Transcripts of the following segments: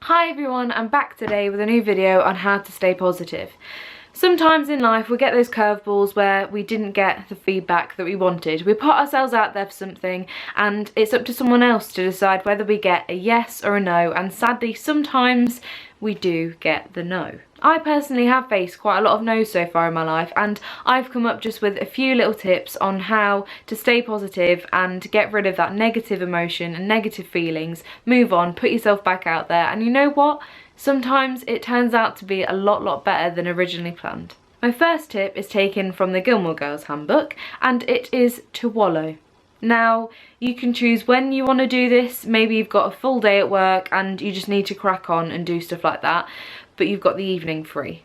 Hi everyone, I'm back today with a new video on how to stay positive. Sometimes in life we get those curveballs where we didn't get the feedback that we wanted. We put ourselves out there for something and it's up to someone else to decide whether we get a yes or a no, and sadly sometimes we do get the no. I personally have faced quite a lot of no's so far in my life, and I've come up just with a few little tips on how to stay positive and get rid of that negative emotion and negative feelings, move on, put yourself back out there, and you know what? Sometimes it turns out to be a lot better than originally planned. My first tip is taken from the Gilmore Girls handbook, and it is to wallow. Now, you can choose when you want to do this. Maybe you've got a full day at work and you just need to crack on and do stuff like that, but you've got the evening free.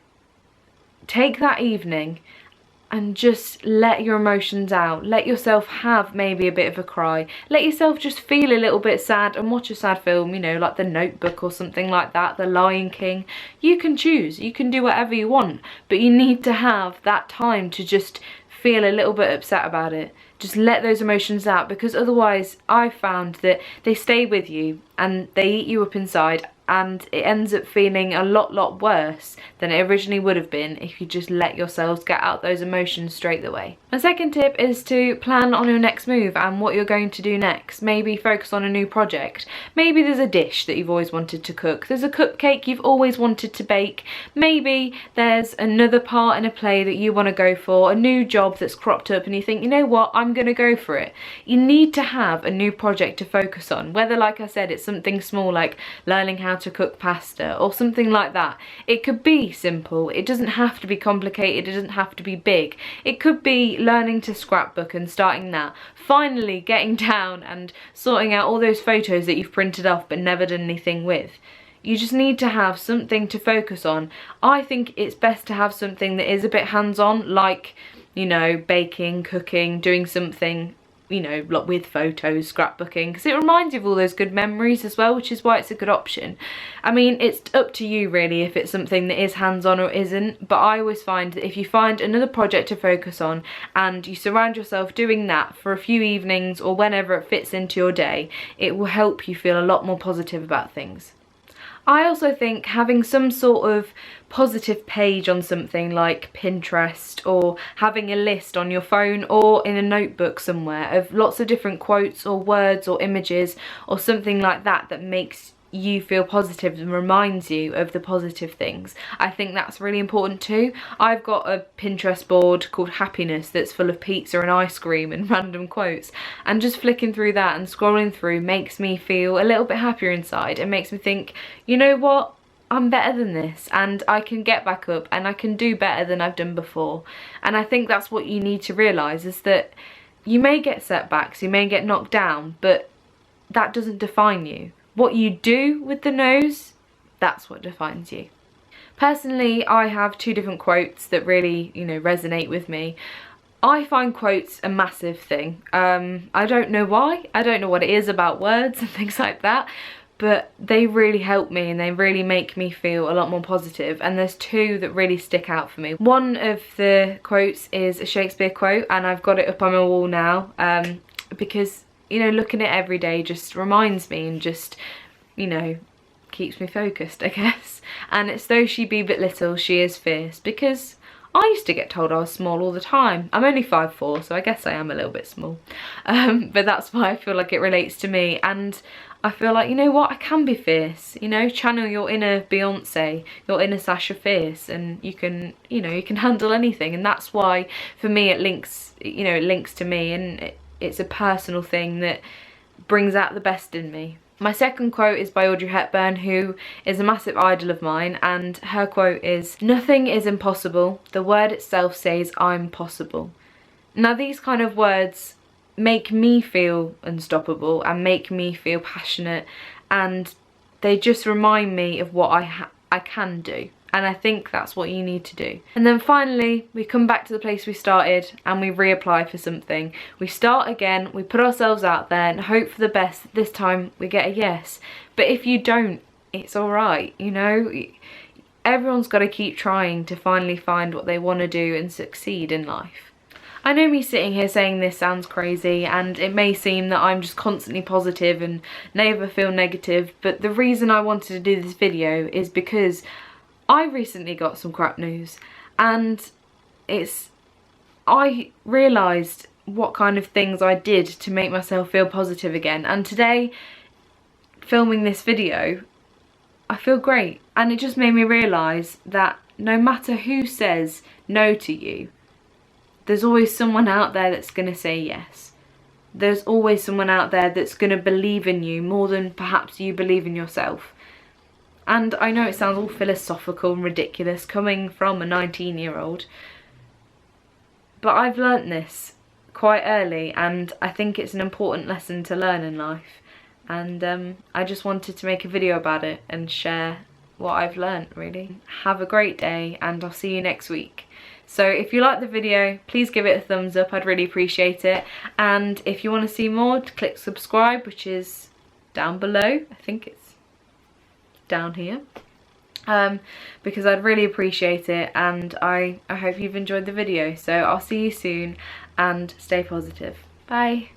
Take that evening and just let your emotions out. Let yourself have maybe a bit of a cry. Let yourself just feel a little bit sad and watch a sad film, you know, like The Notebook or something like that, The Lion King. You can choose, you can do whatever you want, but you need to have that time to just feel a little bit upset about it. Just let those emotions out, because otherwise I've found that they stay with you and they eat you up inside, and it ends up feeling a lot worse than it originally would have been if you just let yourselves get out those emotions straight away. My second tip is to plan on your next move and what you're going to do next. Maybe focus on a new project. Maybe there's a dish that you've always wanted to cook. There's a cupcake you've always wanted to bake. Maybe there's another part in a play that you want to go for, a new job that's cropped up and you think, you know what, I'm going to go for it. You need to have a new project to focus on, whether, like I said, it's something small like learning how to cook pasta or something like that. It could be simple, it doesn't have to be complicated, it doesn't have to be big. It could be learning to scrapbook and starting that, finally getting down and sorting out all those photos that you've printed off but never done anything with. You just need to have something to focus on. I think it's best to have something that is a bit hands-on, like, you know, baking, cooking, doing something, you know, like with photos, scrapbooking, because it reminds you of all those good memories as well, which is why it's a good option. I mean, it's up to you really if it's something that is hands-on or isn't, but I always find that if you find another project to focus on and you surround yourself doing that for a few evenings or whenever it fits into your day, it will help you feel a lot more positive about things. I also think having some sort of positive page on something like Pinterest, or having a list on your phone or in a notebook somewhere of lots of different quotes or words or images or something like that that makes you feel positive and reminds you of the positive things. I think that's really important too. I've got a Pinterest board called Happiness that's full of pizza and ice cream and random quotes, and just flicking through that and scrolling through makes me feel a little bit happier inside. It makes me think, you know what, I'm better than this and I can get back up and I can do better than I've done before. And I think that's what you need to realise, is that you may get setbacks, you may get knocked down, but that doesn't define you. What you do with the no's, that's what defines you. Personally, I have two different quotes that really, you know, resonate with me. I find quotes a massive thing. I don't know why. I don't know what it is about words and things like that, but they really help me and they really make me feel a lot more positive. And there's two that really stick out for me. One of the quotes is a Shakespeare quote, and I've got it up on my wall now because, you know, looking at it every day just reminds me and just, you know, keeps me focused, I guess. And it's, though she be but little, she is fierce. Because I used to get told I was small all the time. I'm only 5'4", so I guess I am a little bit small. But that's why I feel like it relates to me. And I feel like, you know what, I can be fierce. You know, channel your inner Beyonce, your inner Sasha Fierce, and you can, you know, you can handle anything. And that's why, for me, it links, you know, it links to me, and it's a personal thing that brings out the best in me. My second quote is by Audrey Hepburn, who is a massive idol of mine, and her quote is, "Nothing is impossible. The word itself says I'm possible." Now, these kind of words make me feel unstoppable and make me feel passionate, and they just remind me of what I can do. And I think that's what you need to do. And then finally, we come back to the place we started and we reapply for something. We start again, we put ourselves out there and hope for the best. This time we get a yes. But if you don't, it's alright, you know? Everyone's got to keep trying to finally find what they want to do and succeed in life. I know me sitting here saying this sounds crazy, and it may seem that I'm just constantly positive and never feel negative, but the reason I wanted to do this video is because I recently got some crap news, and I realised what kind of things I did to make myself feel positive again, and today, filming this video, I feel great. And it just made me realise that no matter who says no to you, there's always someone out there that's going to say yes. There's always someone out there that's going to believe in you more than perhaps you believe in yourself. And I know it sounds all philosophical and ridiculous coming from a 19-year-old, but I've learnt this quite early, and I think it's an important lesson to learn in life. And I just wanted to make a video about it and share what I've learnt, really. Have a great day, and I'll see you next week. So if you like the video, please give it a thumbs up, I'd really appreciate it. And if you want to see more, click subscribe, which is down below. I think it's down here. Because I'd really appreciate it, and I hope you've enjoyed the video. So I'll see you soon, and stay positive. Bye.